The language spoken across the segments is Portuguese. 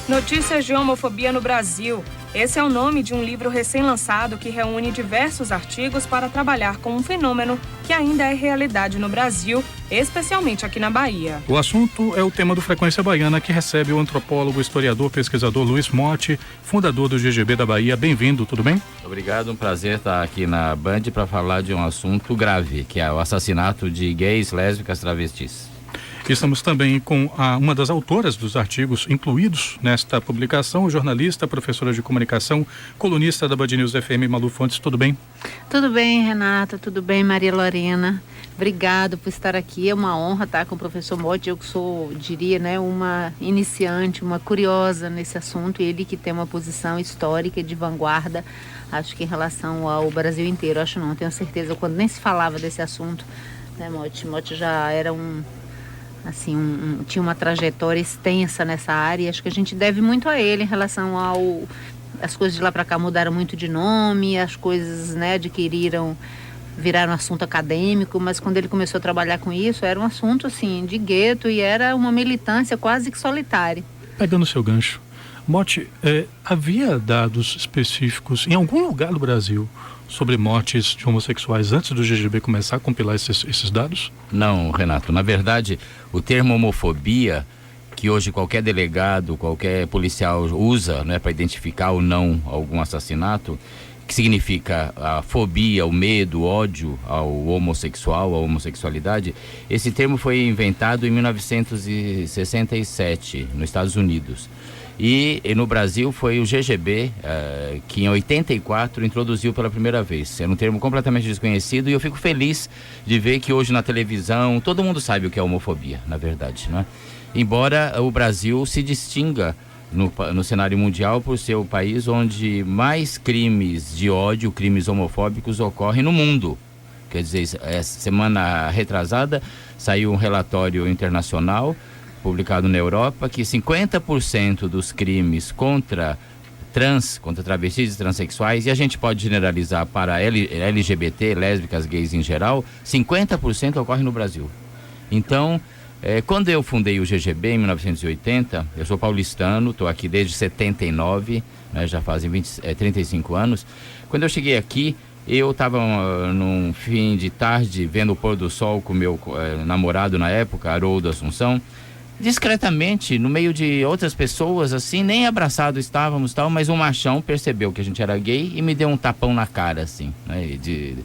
Notícias de homofobia no Brasil. Esse é o nome de um livro recém-lançado que reúne diversos artigos para trabalhar com um fenômeno que ainda é realidade no Brasil, especialmente aqui na Bahia. O assunto é o tema do Frequência Baiana, que recebe o antropólogo, historiador, pesquisador Luiz Motti, fundador do GGB da Bahia. Bem-vindo, tudo bem? Obrigado, um prazer estar aqui na Band para falar de um assunto grave, que é o assassinato de gays, lésbicas, travestis. Estamos também com uma das autoras dos artigos incluídos nesta publicação, jornalista, professora de comunicação, colunista da Band News FM, Malu Fontes. Tudo bem? Tudo bem, Renata. Tudo bem, Maria Lorena. Obrigado por estar aqui. É uma honra estar com o professor Motti. Eu que sou, diria, né, uma iniciante, uma curiosa nesse assunto. Ele que tem uma posição histórica de vanguarda, acho que em relação ao Brasil inteiro. Acho não, tenho certeza. Quando nem se falava desse assunto, né, Motti já era tinha uma trajetória extensa nessa área, e acho que a gente deve muito a ele em relação as coisas de lá para cá mudaram muito de nome, as coisas, né, viraram assunto acadêmico, mas quando ele começou a trabalhar com isso, era um assunto, assim, de gueto, e era uma militância quase que solitária. Pegando o seu gancho, Motti, havia dados específicos em algum lugar do Brasil sobre mortes de homossexuais antes do GGB começar a compilar esses dados? Não, Renato. Na verdade, o termo homofobia, que hoje qualquer delegado, qualquer policial usa, né, para identificar ou não algum assassinato, que significa a fobia, o medo, o ódio ao homossexual, à homossexualidade, esse termo foi inventado em 1967, nos Estados Unidos. E no Brasil foi o GGB, que em 84 introduziu pela primeira vez. Era um termo completamente desconhecido, e eu fico feliz de ver que hoje na televisão todo mundo sabe o que é homofobia, na verdade, né? Embora o Brasil se distinga no cenário mundial por ser o país onde mais crimes de ódio, crimes homofóbicos ocorrem no mundo. Quer dizer, essa semana retrasada saiu um relatório internacional publicado na Europa, que 50% dos crimes contra travestis e transexuais, e a gente pode generalizar para LGBT, lésbicas, gays em geral, 50% ocorre no Brasil. Então, quando eu fundei o GGB em 1980, eu sou paulistano, estou aqui desde 79, né, já fazem 35 anos. Quando eu cheguei aqui, eu estava num fim de tarde vendo o pôr do sol com meu namorado na época, Haroldo Assunção, discretamente, no meio de outras pessoas, assim, nem abraçados estávamos, tal, mas um machão percebeu que a gente era gay e me deu um tapão na cara, assim, né, de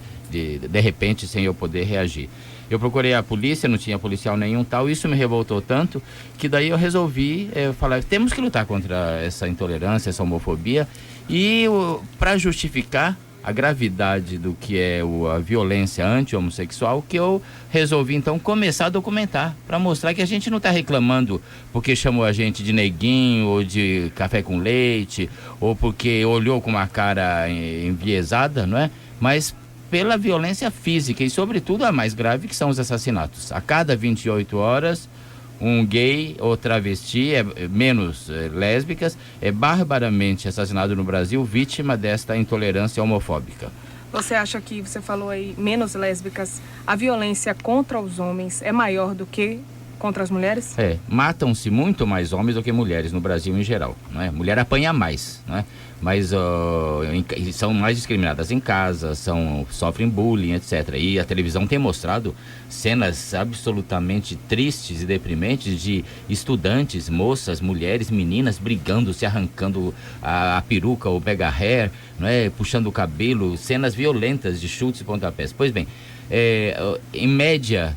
repente, sem eu poder reagir. Eu procurei a polícia, não tinha policial nenhum, tal, isso me revoltou tanto, que daí eu resolvi falar, temos que lutar contra essa intolerância, essa homofobia, e para justificar a gravidade do que é a violência anti-homossexual, que eu resolvi então começar a documentar, para mostrar que a gente não está reclamando porque chamou a gente de neguinho, ou de café com leite, ou porque olhou com uma cara enviesada, não é? Mas pela violência física, e sobretudo a mais grave, que são os assassinatos. A cada 28 horas, um gay ou travesti, menos lésbicas, é barbaramente assassinado no Brasil, vítima desta intolerância homofóbica. Você acha que, você falou aí, menos lésbicas, a violência contra os homens é maior do que contra as mulheres? Matam-se muito mais homens do que mulheres no Brasil em geral, não é? Mulher apanha mais, não é? Mas são mais discriminadas em casa, sofrem bullying, etc. E a televisão tem mostrado cenas absolutamente tristes e deprimentes de estudantes, moças, mulheres, meninas brigando, se arrancando a peruca ou mega hair, não é? Puxando o cabelo, cenas violentas de chutes e pontapés. Pois bem, em média,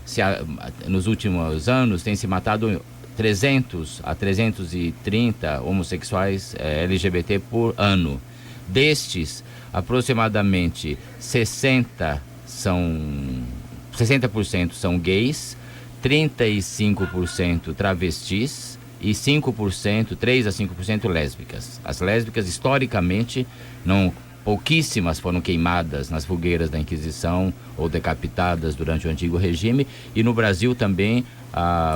nos últimos anos, tem se matado 300 a 330 homossexuais LGBT por ano. Destes, aproximadamente 60% são gays, 35% travestis e 5%, 3 a 5% lésbicas. As lésbicas, historicamente, pouquíssimas foram queimadas nas fogueiras da Inquisição ou decapitadas durante o Antigo Regime, e no Brasil também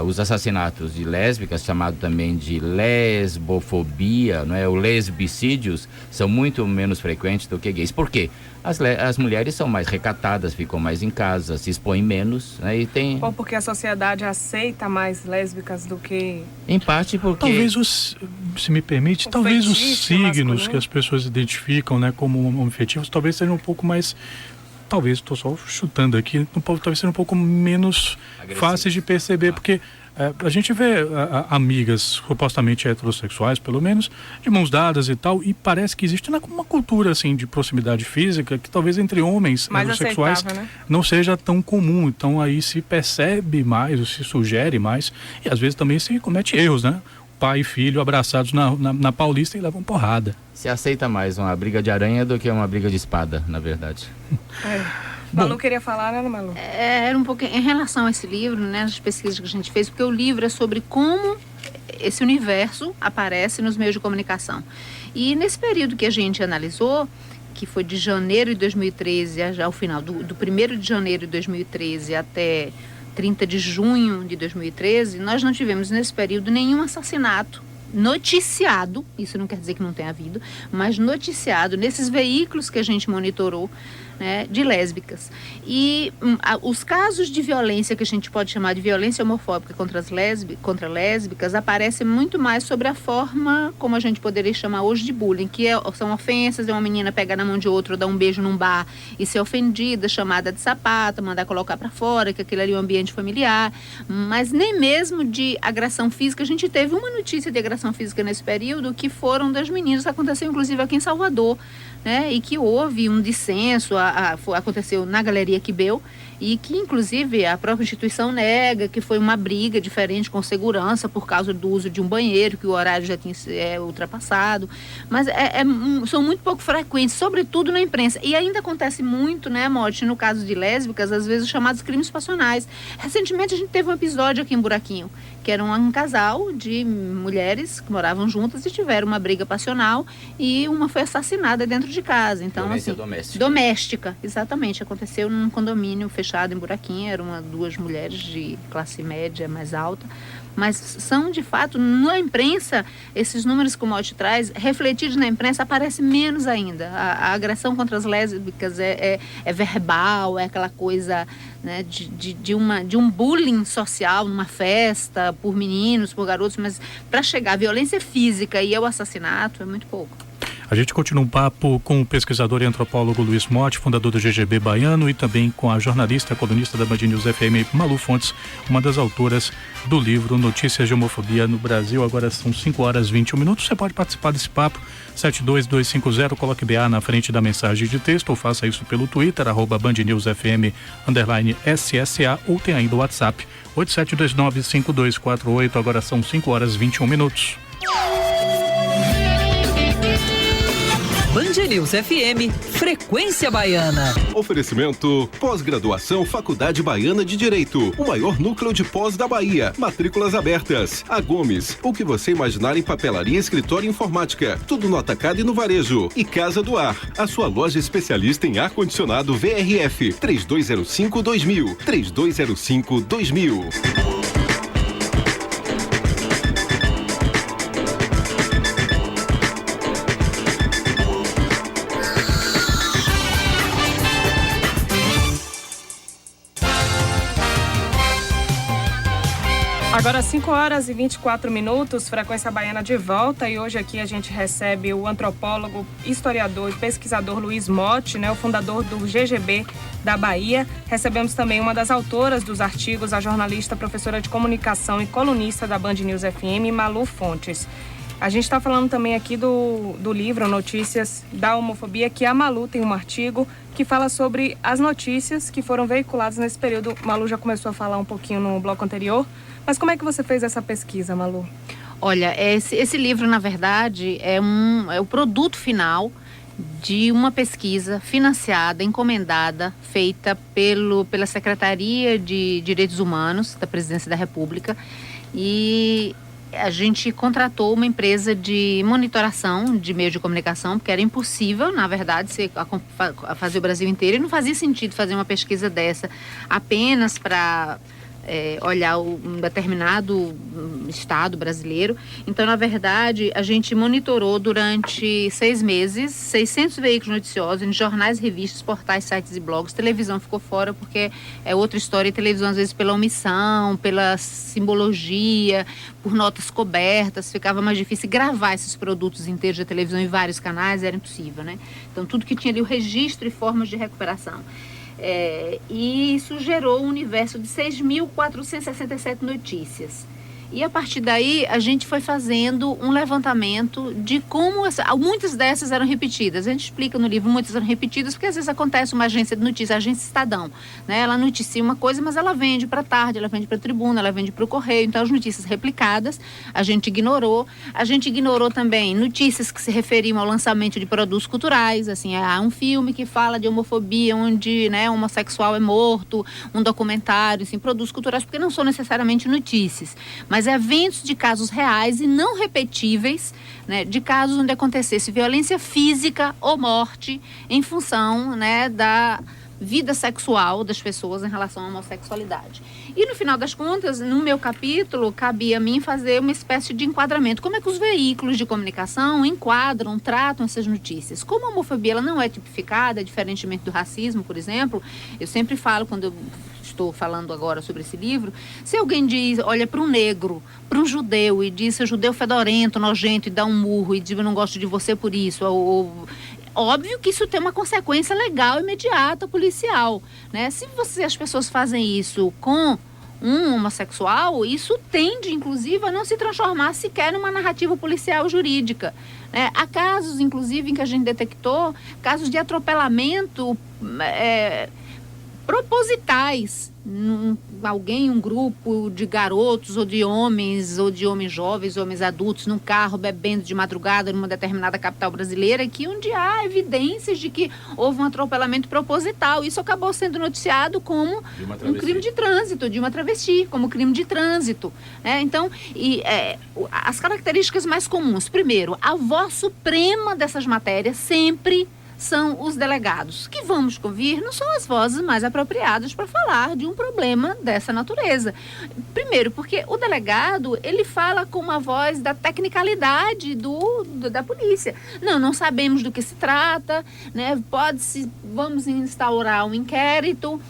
os assassinatos de lésbicas, chamado também de lesbofobia, não é? O lesbicídios, são muito menos frequentes do que gays. Por quê? As mulheres são mais recatadas, ficam mais em casa, se expõem menos, né? E tem... Ou porque a sociedade aceita mais lésbicas do que... Em parte porque... Talvez, se me permite, talvez os signos masculino. que as pessoas identificam, né, como homoafetivos, talvez sejam um pouco mais... Talvez, estou só chutando aqui, talvez sejam um pouco menos fáceis de perceber, porque a gente vê amigas supostamente heterossexuais, pelo menos, de mãos dadas e tal, e parece que existe uma cultura assim de proximidade física que talvez entre homens mais heterossexuais aceitável, né? não seja tão comum. Então aí se percebe mais, ou se sugere mais, e às vezes também se comete erros, né? Pai e filho abraçados na Paulista e levam porrada. Se aceita mais uma briga de aranha do que uma briga de espada, na verdade. Malu queria falar, né, Malu? Era um pouquinho em relação a esse livro, né, as pesquisas que a gente fez, porque o livro é sobre como esse universo aparece nos meios de comunicação. E nesse período que a gente analisou, que foi de janeiro de 2013, ao final do 1º de janeiro de 2013 até 30 de junho de 2013, nós não tivemos nesse período nenhum assassinato noticiado, isso não quer dizer que não tenha havido, mas noticiado nesses veículos que a gente monitorou, né, de lésbicas. E os casos de violência que a gente pode chamar de violência homofóbica contra lésbicas aparecem muito mais sobre a forma como a gente poderia chamar hoje de bullying, que são ofensas, uma menina pegar na mão de outra, dar um beijo num bar e ser ofendida, chamada de sapata, mandar colocar para fora, que aquilo ali é um ambiente familiar, mas nem mesmo de agressão física. A gente teve uma notícia de agressão física nesse período que foram das meninas, aconteceu inclusive aqui em Salvador, né, e que houve um dissenso, aconteceu na Galeria Quibeu, e que inclusive a própria instituição nega que foi uma briga diferente com segurança por causa do uso de um banheiro, que o horário já tinha ultrapassado, mas são muito pouco frequentes, sobretudo na imprensa, e ainda acontece muito, né, Motti, no caso de lésbicas, às vezes chamados crimes passionais. Recentemente a gente teve um episódio aqui em Buraquinho, que era um casal de mulheres que moravam juntas e tiveram uma briga passional e uma foi assassinada dentro de casa. Então, violência assim, doméstica, exatamente. Aconteceu num condomínio fechado em Buraquinho, eram duas mulheres de classe média mais alta. Mas são, de fato, na imprensa, esses números que o Motti traz, refletidos na imprensa, aparece menos ainda. A agressão contra as lésbicas é verbal, é aquela coisa, né, de um bullying social numa festa, por meninos, por garotos, mas para chegar à violência física e ao assassinato é muito pouco. A gente continua um papo com o pesquisador e antropólogo Luiz Motti, fundador do GGB Baiano, e também com a jornalista e colunista da Band News FM, Malu Fontes, uma das autoras do livro Notícias de Homofobia no Brasil. Agora são 5h21. Você pode participar desse papo, 72250, coloque BA na frente da mensagem de texto, ou faça isso pelo Twitter, @BandNewsFM_SSA, ou tem ainda o WhatsApp, 87295248. Agora são 5h21. Band News FM, Frequência Baiana. Oferecimento Pós-graduação Faculdade Baiana de Direito, o maior núcleo de pós da Bahia. Matrículas abertas. A Gomes, o que você imaginar em papelaria, escritório e informática. Tudo no atacado e no varejo. E Casa do Ar, a sua loja especialista em ar-condicionado VRF. 3205-2000. 3205-2000. Agora 5h24, Frequência Baiana de volta, e hoje aqui a gente recebe o antropólogo, historiador e pesquisador Luiz Motti, né, o fundador do GGB da Bahia. Recebemos também uma das autoras dos artigos, a jornalista, professora de comunicação e colunista da Band News FM, Malu Fontes. A gente está falando também aqui do livro Notícias da Homofobia, que a Malu tem um artigo que fala sobre as notícias que foram veiculadas nesse período. Malu já começou a falar um pouquinho no bloco anterior, mas como é que você fez essa pesquisa, Malu? Olha, esse livro, na verdade, é o produto final de uma pesquisa financiada, encomendada, feita pela Secretaria de Direitos Humanos da Presidência da República, e a gente contratou uma empresa de monitoração de meios de comunicação, porque era impossível, na verdade, fazer o Brasil inteiro, e não fazia sentido fazer uma pesquisa dessa apenas para olhar um determinado estado brasileiro. Então, na verdade, a gente monitorou durante 6 meses 600 veículos noticiosos em jornais, revistas, portais, sites e blogs. Televisão ficou fora porque é outra história. E televisão, às vezes, pela omissão, pela simbologia, por notas cobertas, ficava mais difícil. Gravar esses produtos inteiros da televisão em vários canais era impossível, né? Então, tudo que tinha ali, o registro e formas de recuperação. E isso gerou um universo de 6.467 notícias. E a partir daí, a gente foi fazendo um levantamento de como... muitas dessas eram repetidas. A gente explica no livro, muitas eram repetidas, porque às vezes acontece uma agência de notícias, a agência Estadão, né? Ela noticia uma coisa, mas ela vende para a Tarde, ela vende para a Tribuna, ela vende para o Correio. Então, as notícias replicadas, a gente ignorou. A gente ignorou também notícias que se referiam ao lançamento de produtos culturais. Assim, há um filme que fala de homofobia, onde, né, homossexual é morto, um documentário, assim, produtos culturais, porque não são necessariamente notícias, mas eventos de casos reais e não repetíveis, né, de casos onde acontecesse violência física ou morte em função, né, da vida sexual das pessoas em relação à homossexualidade. E no final das contas, no meu capítulo, cabia a mim fazer uma espécie de enquadramento. Como é que os veículos de comunicação enquadram, tratam essas notícias? Como a homofobia ela não é tipificada, diferentemente do racismo, por exemplo, eu sempre falo, quando eu estou falando agora sobre esse livro, se alguém diz, olha para um negro, para um judeu e diz, judeu fedorento, nojento, e dá um murro e diz, eu não gosto de você por isso, óbvio que isso tem uma consequência legal, imediata, policial, né? Se as pessoas fazem isso com um homossexual, isso tende, inclusive, a não se transformar sequer numa narrativa policial jurídica, né? Há casos, inclusive, em que a gente detectou casos de atropelamento propositais. Um grupo de garotos ou de homens jovens, homens adultos, num carro bebendo de madrugada numa determinada capital brasileira, onde há evidências de que houve um atropelamento proposital. Isso acabou sendo noticiado como um crime de trânsito, de uma travesti, como crime de trânsito, né? Então, as características mais comuns. Primeiro, a voz suprema dessas matérias sempre são os delegados, que vamos convir, não são as vozes mais apropriadas para falar de um problema dessa natureza. Primeiro, porque o delegado, ele fala com uma voz da tecnicalidade da polícia. Não sabemos do que se trata, né? Vamos instaurar um inquérito,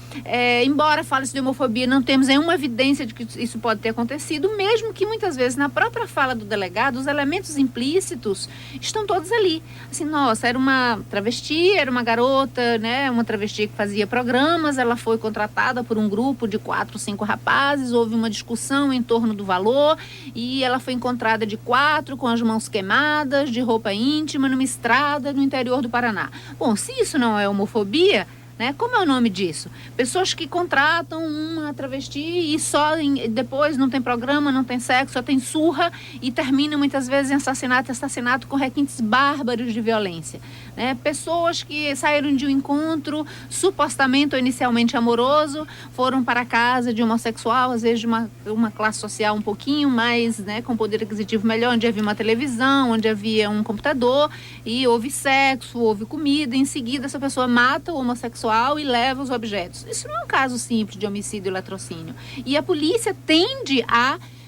embora fale-se de homofobia, não temos nenhuma evidência de que isso pode ter acontecido, mesmo que muitas vezes na própria fala do delegado, os elementos implícitos estão todos ali. Assim, nossa, era uma travesti, era uma garota, né, uma travesti que fazia programas, ela foi contratada por um grupo de 4, 5 rapazes, houve uma discussão em torno do valor e ela foi encontrada de 4, com as mãos queimadas, de roupa íntima, numa estrada no interior do Paraná. Bom, se isso não é homofobia, né? Como é o nome disso? Pessoas que contratam uma travesti e depois não tem programa, não tem sexo, só tem surra e termina muitas vezes em assassinato com requintes bárbaros de violência, né? Pessoas que saíram de um encontro supostamente ou inicialmente amoroso, foram para a casa de um homossexual, às vezes de uma classe social um pouquinho mais, né, com poder aquisitivo melhor, onde havia uma televisão, onde havia um computador e houve sexo, houve comida, em seguida essa pessoa mata o homossexual e leva os objetos. Isso não é um caso simples de homicídio e latrocínio. E a polícia tende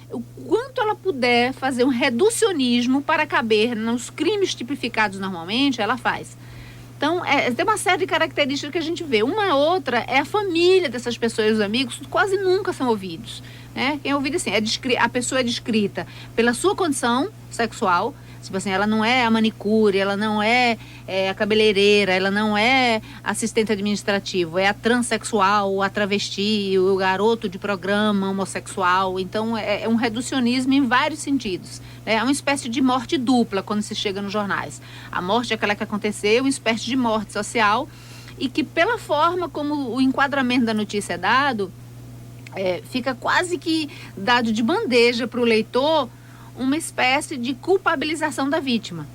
o quanto ela puder fazer um reducionismo para caber nos crimes tipificados normalmente, ela faz. Então, tem uma série de características que a gente vê. Uma outra é a família dessas pessoas e os amigos quase nunca são ouvidos, né? Quem é ouvido assim, a pessoa é descrita pela sua condição sexual. Tipo assim, ela não é a manicure, ela não é a cabeleireira, ela não é assistente administrativo, é a transexual, a travesti, o garoto de programa homossexual. Então, é um reducionismo em vários sentidos. É uma espécie de morte dupla quando se chega nos jornais. A morte é aquela que aconteceu, uma espécie de morte social, e que pela forma como o enquadramento da notícia é dado, fica quase que dado de bandeja para o leitor uma espécie de culpabilização da vítima.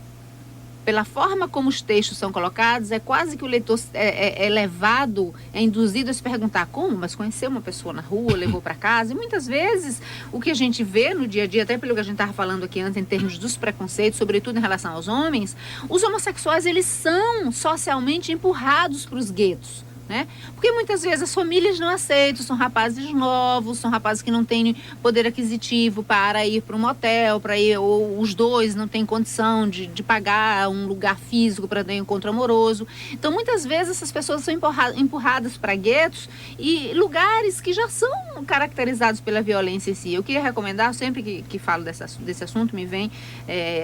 Pela forma como os textos são colocados, é quase que o leitor é levado, é induzido a se perguntar como, mas conheceu uma pessoa na rua, levou para casa, e muitas vezes o que a gente vê no dia a dia, até pelo que a gente estava falando aqui antes em termos dos preconceitos, sobretudo em relação aos homens, os homossexuais, eles são socialmente empurrados para os guetos, né? Porque muitas vezes as famílias não aceitam, são rapazes novos, são rapazes que não têm poder aquisitivo para ir para um motel, ou os dois não têm condição de pagar um lugar físico para ter um encontro amoroso. Então, muitas vezes essas pessoas são empurradas para guetos e lugares que já são caracterizados pela violência em si. Eu queria recomendar, sempre que falo desse assunto, me vem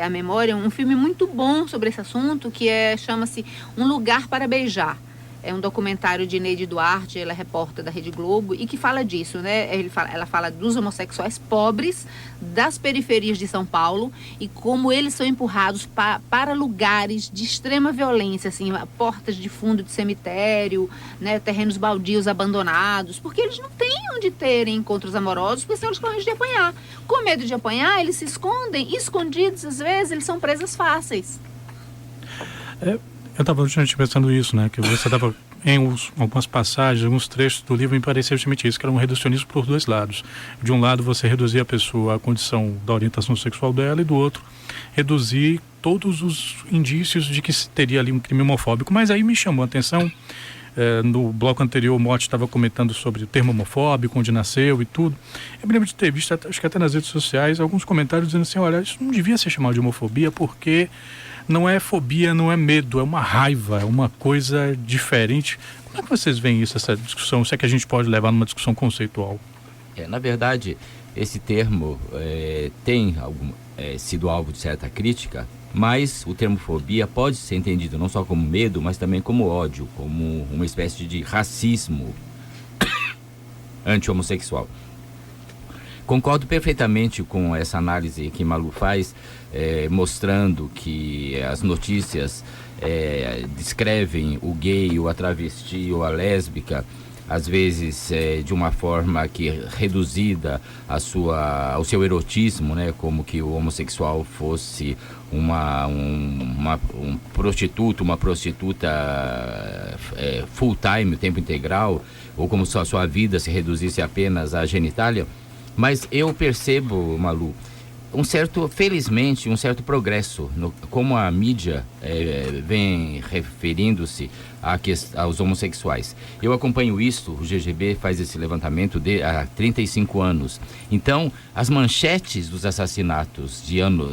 à memória um filme muito bom sobre esse assunto, que chama-se Um Lugar para Beijar. É um documentário de Neide Duarte, ela é repórter da Rede Globo, e que fala disso, né? Ela fala dos homossexuais pobres das periferias de São Paulo e como eles são empurrados para lugares de extrema violência, assim, portas de fundo de cemitério, né? Terrenos baldios abandonados, porque eles não têm onde terem encontros amorosos, porque senão eles correm de apanhar. Com medo de apanhar, eles se escondem, e escondidos, às vezes, eles são presas fáceis. Eu estava justamente pensando isso, né? Que você estava em algumas passagens, alguns trechos do livro, me parecia justamente isso, que era um reducionismo por dois lados. De um lado, você reduzia a pessoa à condição da orientação sexual dela, e do outro, reduzir todos os indícios de que teria ali um crime homofóbico. Mas aí me chamou a atenção, no bloco anterior o Motti estava comentando sobre o termo homofóbico, onde nasceu e tudo. Eu me lembro de ter visto, acho que até nas redes sociais, alguns comentários dizendo assim, olha, isso não devia ser chamado de homofobia, porque não é fobia, não é medo, é uma raiva, é uma coisa diferente. Como é que vocês veem isso, essa discussão? Se é que a gente pode levar numa discussão conceitual? Na verdade, esse termo tem sido alvo de certa crítica, mas o termo fobia pode ser entendido não só como medo, mas também como ódio, como uma espécie de racismo anti-homossexual. Concordo perfeitamente com essa análise que Malu faz, mostrando que as notícias descrevem o gay, ou a travesti, ou a lésbica, às vezes de uma forma que reduzida ao seu erotismo, né? Como que o homossexual fosse um prostituto, uma prostituta full time, tempo integral, ou como se a sua vida se reduzisse apenas à genitália. Mas eu percebo, Malu, felizmente, um certo progresso, como a mídia vem referindo-se aos homossexuais. Eu acompanho isso, o GGB faz esse levantamento há 35 anos. Então, as manchetes dos assassinatos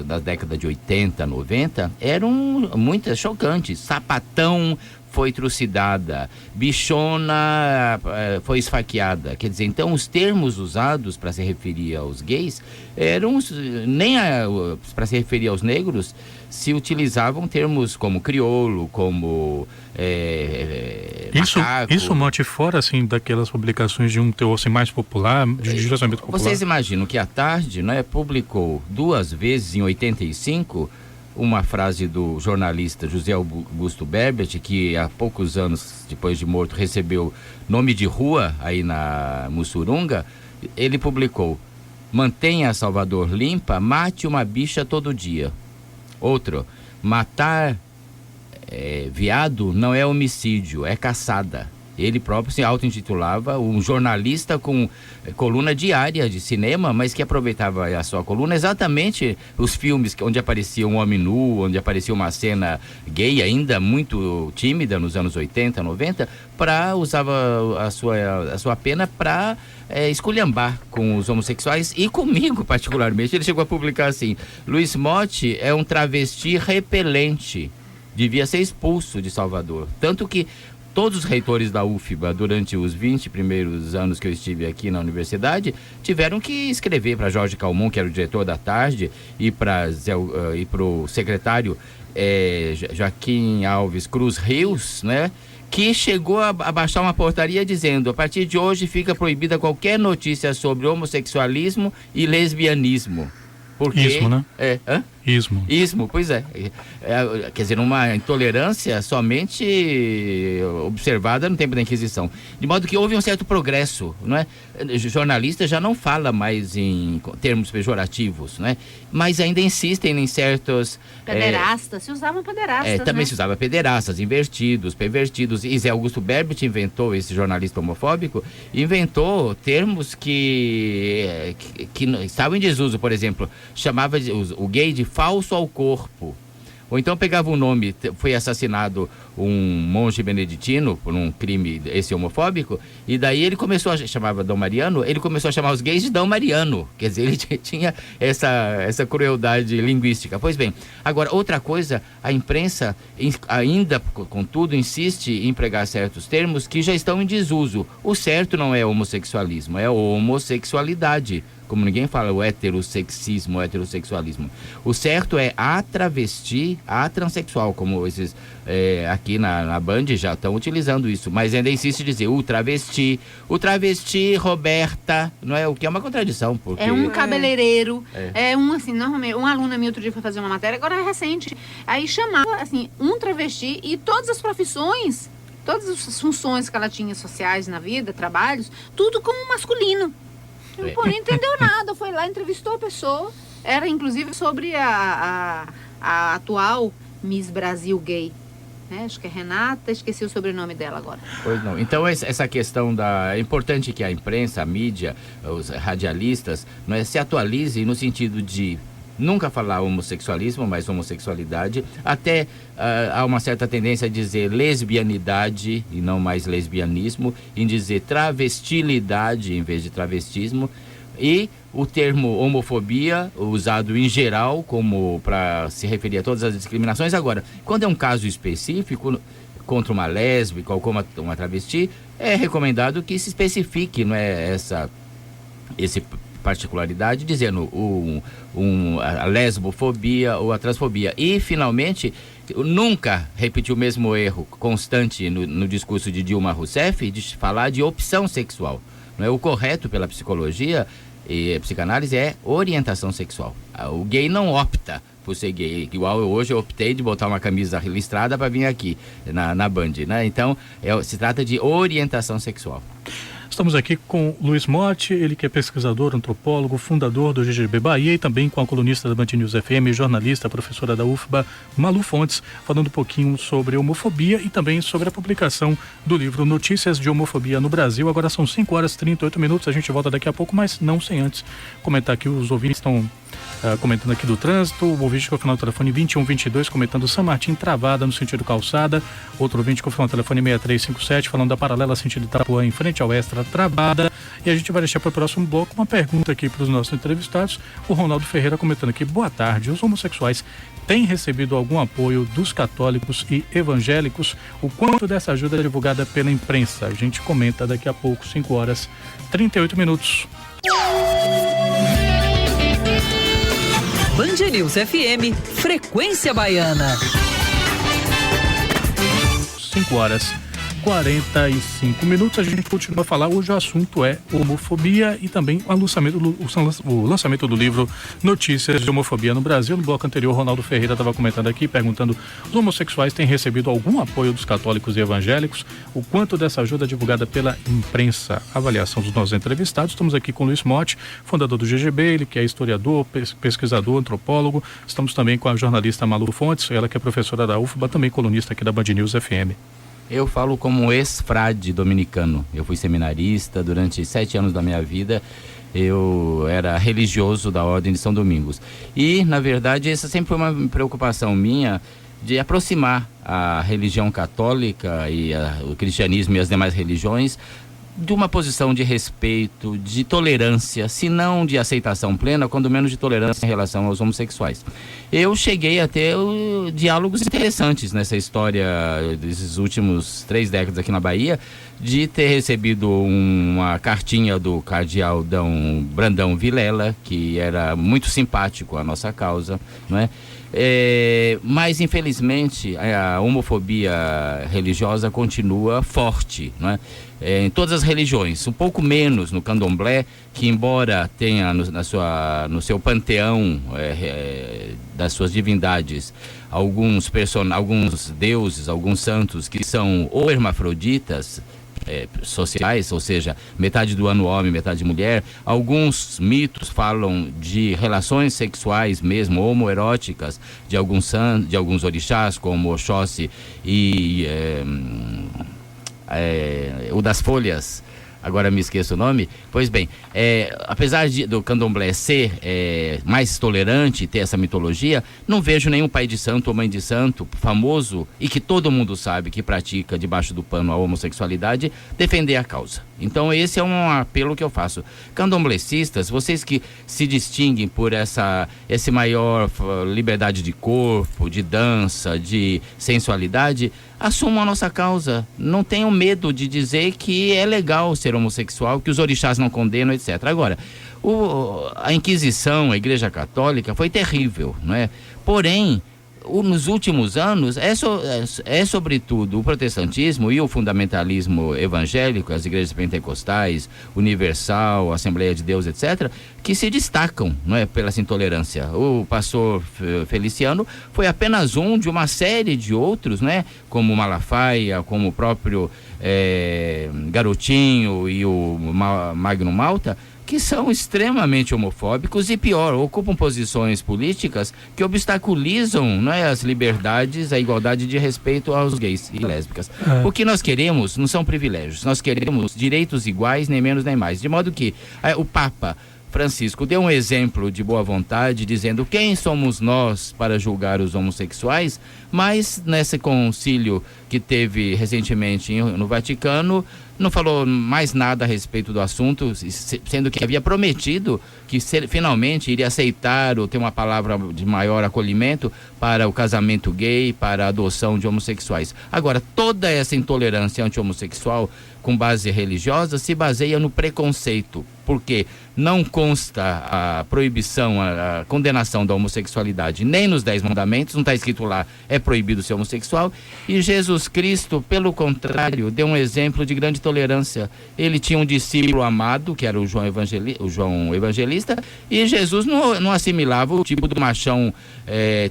da década de 80, 90, eram muitas chocantes. Sapatão foi trucidada, bichona foi esfaqueada. Quer dizer, então os termos usados para se referir aos gays para se referir aos negros, se utilizavam termos como crioulo, como macaco. Isso, Monte, fora assim daquelas publicações de um teor assim, mais popular, de direcionamento popular. Vocês imaginam que à tarde, né, publicou 2 vezes em 85 uma frase do jornalista José Augusto Berbet, que há poucos anos depois de morto recebeu nome de rua aí na Mussurunga. Ele publicou: mantenha Salvador limpa, mate uma bicha todo dia. Outro: matar viado não é homicídio, é caçada. Ele próprio se auto-intitulava um jornalista com coluna diária de cinema, mas que aproveitava a sua coluna exatamente os filmes onde aparecia um homem nu, onde aparecia uma cena gay ainda muito tímida nos anos 80, 90, usava a sua pena para esculhambar com os homossexuais e comigo particularmente. Ele chegou a publicar assim: Luiz Motti é um travesti repelente, devia ser expulso de Salvador. Tanto que todos os reitores da UFBA, durante os 20 primeiros anos que eu estive aqui na universidade, tiveram que escrever para Jorge Calmon, que era o diretor da tarde, e para o secretário Joaquim Alves Cruz Rios, né? Que chegou a baixar uma portaria dizendo: a partir de hoje fica proibida qualquer notícia sobre homossexualismo e lesbianismo. Porque, Ismo, né? Ismo, pois é. Quer dizer, uma intolerância somente observada no tempo da Inquisição. De modo que houve um certo progresso, não é? O jornalista já não fala mais em termos pejorativos, não é? Mas ainda insistem em certos... Pederastas, se usavam pederastas, também né? se usava pederastas, invertidos, pervertidos. E Zé Augusto Berbet inventou, esse jornalista homofóbico, inventou termos que estavam em desuso. Por exemplo, chamava o gay de falso ao corpo, Ou então pegava um nome, foi assassinado um monge beneditino por um crime esse homofóbico, e daí ele começou chamava Dom Mariano, ele começou a chamar os gays de Dom Mariano, quer dizer, ele tinha essa crueldade linguística. Pois bem, agora outra coisa, a imprensa ainda, contudo, insiste em empregar certos termos que já estão em desuso. O certo não é homossexualismo, é homossexualidade. Como ninguém fala o heterossexismo, o heterossexualismo. O certo é a travesti, a transexual, como esses aqui na Band já estão utilizando isso, mas ainda insiste em dizer o travesti Roberta, não é? O que é uma contradição, porque... É um cabeleireiro, assim, normalmente, um aluno meu outro dia foi fazer uma matéria, agora é recente, aí chamava, assim, um travesti e todas as profissões, todas as funções que ela tinha sociais na vida, trabalhos, tudo como masculino. Pô, não entendeu nada, foi lá, entrevistou a pessoa, era inclusive sobre a atual Miss Brasil gay, né? Acho que é Renata, esqueci o sobrenome dela agora. Pois não, então essa questão é importante que a imprensa, a mídia, os radialistas, se atualize no sentido de nunca falar homossexualismo, mas homossexualidade, até há uma certa tendência a dizer lesbianidade e não mais lesbianismo, em dizer travestilidade em vez de travestismo, e o termo homofobia usado em geral como para se referir a todas as discriminações. Agora, quando é um caso específico contra uma lésbica ou como uma travesti, é recomendado que se especifique, não é, esse particularidade, dizendo a lesbofobia ou a transfobia. E, finalmente, nunca repetir o mesmo erro constante no discurso de Dilma Rousseff de falar de opção sexual. Não é? O correto pela psicologia e a psicanálise é orientação sexual. O gay não opta por ser gay, igual hoje eu optei de botar uma camisa listrada para vir aqui na Band, né? Então, se trata de orientação sexual. Estamos aqui com Luiz Motti, ele que é pesquisador, antropólogo, fundador do GGB Bahia, e também com a colunista da Band News FM, jornalista, professora da UFBA, Malu Fontes, falando um pouquinho sobre homofobia e também sobre a publicação do livro Notícias de Homofobia no Brasil. Agora são 5h38, a gente volta daqui a pouco, mas não sem antes comentar que os ouvintes estão comentando aqui do trânsito. O ouvinte com o final do telefone 2122 comentando São Martim travada no sentido calçada. Outro ouvinte com o final do telefone 6357 falando da paralela sentido Itapuã em frente ao Extra travada. E a gente vai deixar para o próximo bloco uma pergunta aqui para os nossos entrevistados. O Ronaldo Ferreira comentando aqui: boa tarde, os homossexuais têm recebido algum apoio dos católicos e evangélicos? O quanto dessa ajuda é divulgada pela imprensa? A gente comenta daqui a pouco, 5h38. Band News FM, Frequência Baiana. 5h45. A gente continua a falar. Hoje o assunto é homofobia e também o lançamento do livro Notícias de Homofobia no Brasil. No bloco anterior, Ronaldo Ferreira estava comentando aqui, perguntando: os homossexuais têm recebido algum apoio dos católicos e evangélicos? O quanto dessa ajuda é divulgada pela imprensa? Avaliação dos nossos entrevistados. Estamos aqui com o Luiz Motti, fundador do GGB, ele que é historiador, pesquisador, antropólogo. Estamos também com a jornalista Malu Fontes, ela que é professora da UFBA, também colunista aqui da Band News FM. Eu falo como um ex-frade dominicano. Eu fui seminarista durante 7 anos da minha vida. Eu era religioso da Ordem de São Domingos. E, na verdade, essa sempre foi uma preocupação minha de aproximar a religião católica e o cristianismo e as demais religiões de uma posição de respeito, de tolerância, se não de aceitação plena, quando menos de tolerância em relação aos homossexuais. Eu cheguei a ter diálogos interessantes nessa história desses últimos 3 décadas aqui na Bahia, de ter recebido uma cartinha do cardeal Brandão Vilela, que era muito simpático à nossa causa, não é? Mas infelizmente a homofobia religiosa continua forte, não é? Em todas as religiões, um pouco menos no candomblé, que embora tenha no seu panteão das suas divindades alguns deuses, alguns santos que são ou hermafroditas sociais, ou seja, metade do ano homem, metade mulher. Alguns mitos falam de relações sexuais mesmo, homoeróticas, de alguns orixás, como Oxóssi e o das folhas, agora me esqueço o nome. Pois bem, apesar do candomblé ser mais tolerante, ter essa mitologia, não vejo nenhum pai de santo ou mãe de santo famoso e que todo mundo sabe que pratica debaixo do pano a homossexualidade, defender a causa. Então esse é um apelo que eu faço. Candomblecistas, vocês que se distinguem por essa maior liberdade de corpo, de dança, de sensualidade, assumam a nossa causa. Não tenham medo de dizer que é legal ser homossexual, que os orixás não condenam, etc. Agora, a Inquisição, a Igreja Católica, foi terrível, não é? Porém, nos últimos anos, sobretudo o protestantismo e o fundamentalismo evangélico, as igrejas pentecostais, Universal, Assembleia de Deus, etc., que se destacam, não é, pela essa intolerância. O pastor Feliciano foi apenas um de uma série de outros, né, como Malafaia, como o próprio Garotinho e o Magno Malta, que são extremamente homofóbicos e, pior, ocupam posições políticas que obstaculizam, não é, as liberdades, a igualdade de respeito aos gays e lésbicas. O que nós queremos não são privilégios, nós queremos direitos iguais, nem menos nem mais. De modo que o Papa Francisco deu um exemplo de boa vontade, dizendo: quem somos nós para julgar os homossexuais? Mas nesse concílio que teve recentemente no Vaticano, não falou mais nada a respeito do assunto, sendo que havia prometido que finalmente iria aceitar ou ter uma palavra de maior acolhimento para o casamento gay, para a adoção de homossexuais. Agora, toda essa intolerância anti-homossexual com base religiosa se baseia no preconceito, porque não consta a proibição, a condenação da homossexualidade nem nos 10 mandamentos, não está escrito lá, é proibido ser homossexual, e Jesus Cristo, pelo contrário, deu um exemplo de grande tolerância. Ele tinha um discípulo amado, que era o João Evangelista, e Jesus não assimilava o tipo do machão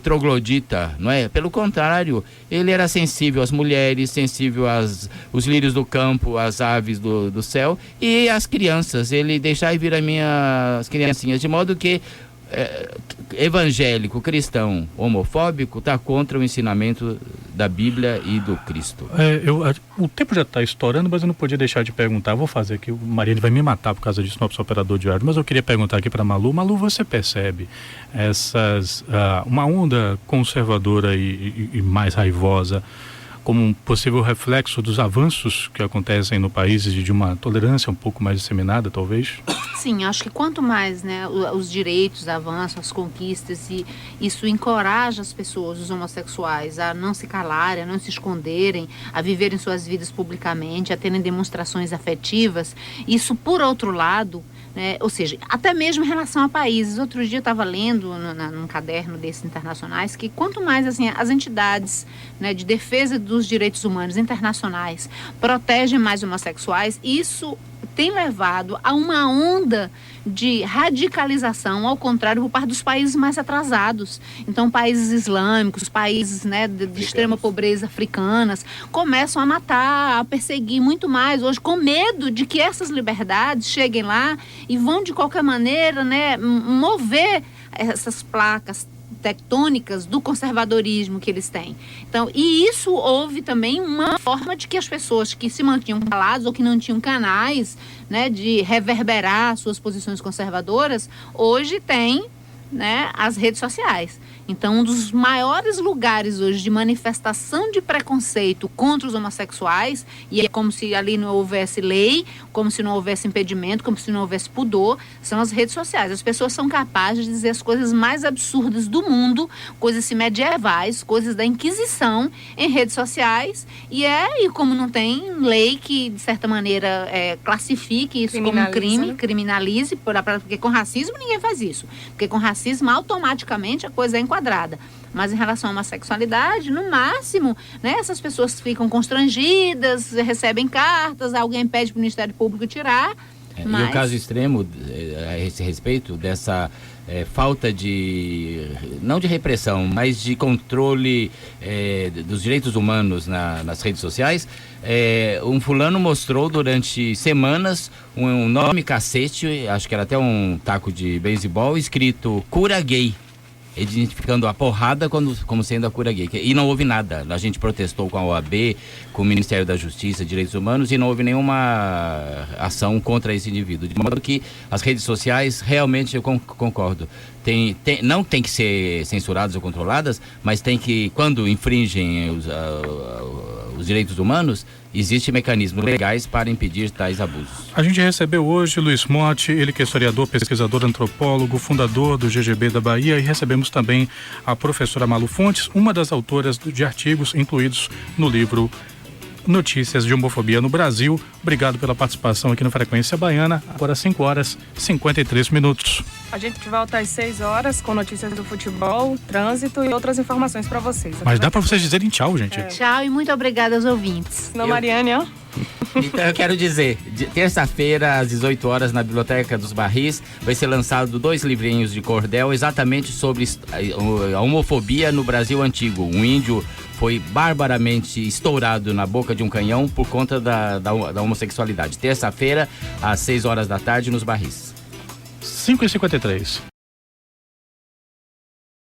troglodita, não é? Pelo contrário, ele era sensível às mulheres, sensível aos lírios do campo, às aves do céu e às crianças. Ele deixai vir as minhas criancinhas, de modo que evangélico, cristão, homofóbico está contra o ensinamento da Bíblia e do Cristo. O tempo já está estourando, mas eu não podia deixar de perguntar. Vou fazer aqui, o Mariane vai me matar por causa disso, nosso operador de áudio, mas eu queria perguntar aqui para Malu. Malu, você percebe uma onda conservadora e mais raivosa como um possível reflexo dos avanços que acontecem no país e de uma tolerância um pouco mais disseminada, talvez? Sim, acho que quanto mais, né, os direitos avançam, as conquistas, e isso encoraja as pessoas, os homossexuais, a não se calarem, a não se esconderem, a viverem suas vidas publicamente, a terem demonstrações afetivas. Isso, por outro lado, ou seja, até mesmo em relação a países. Outro dia eu estava lendo num caderno desses internacionais que quanto mais assim, as entidades, né, de defesa dos direitos humanos internacionais protegem mais homossexuais, isso tem levado a uma onda de radicalização, ao contrário, por parte dos países mais atrasados. Então, países islâmicos, países, né, de extrema pobreza, africanas, começam a matar, a perseguir muito mais hoje, com medo de que essas liberdades cheguem lá e vão, de qualquer maneira, né, mover essas placas tectônicas do conservadorismo que eles têm. Então, e isso houve também uma forma de que as pessoas que se mantinham caladas ou que não tinham canais, né, de reverberar suas posições conservadoras, hoje têm, né, as redes sociais. Então, um dos maiores lugares hoje de manifestação de preconceito contra os homossexuais, e é como se ali não houvesse lei, como se não houvesse impedimento, como se não houvesse pudor, são as redes sociais. As pessoas são capazes de dizer as coisas mais absurdas do mundo, coisas medievais, coisas da Inquisição, em redes sociais, e como não tem lei que, de certa maneira, classifique isso como um crime, criminalize, porque com racismo ninguém faz isso. Porque com racismo, automaticamente, a coisa é enquadrada. Mas em relação à homossexualidade, no máximo, né, essas pessoas ficam constrangidas, recebem cartas, alguém pede para o Ministério Público tirar. Mas... E o caso extremo a esse respeito dessa falta de, não de repressão, mas de controle dos direitos humanos nas redes sociais, um fulano mostrou durante semanas um nome cacete, acho que era até um taco de beisebol, escrito "cura gay". identificando a porrada como sendo a cura gay. E não houve nada. A gente protestou com a OAB, com o Ministério da Justiça e Direitos Humanos e não houve nenhuma ação contra esse indivíduo. De modo que as redes sociais, realmente eu concordo, não tem que ser censuradas ou controladas, mas tem que, quando infringem os direitos humanos, existem mecanismos legais para impedir tais abusos. A gente recebeu hoje Luiz Motti, ele que é historiador, pesquisador, antropólogo, fundador do GGB da Bahia, e recebemos também a professora Malu Fontes, uma das autoras de artigos incluídos no livro Notícias de Homofobia no Brasil. Obrigado pela participação aqui no Frequência Baiana. Agora 5h53. A gente volta às 6 horas com notícias do futebol, trânsito e outras informações para vocês. Mas dá para vocês dizerem tchau, gente. Tchau e muito obrigada aos ouvintes. Mariane, ó. Então eu quero dizer, terça-feira às 18 horas na Biblioteca dos Barris vai ser lançado 2 livrinhos de cordel exatamente sobre a homofobia no Brasil antigo. Um índio foi barbaramente estourado na boca de um canhão por conta da homossexualidade. Terça-feira às 6 horas da tarde nos Barris. 5h53.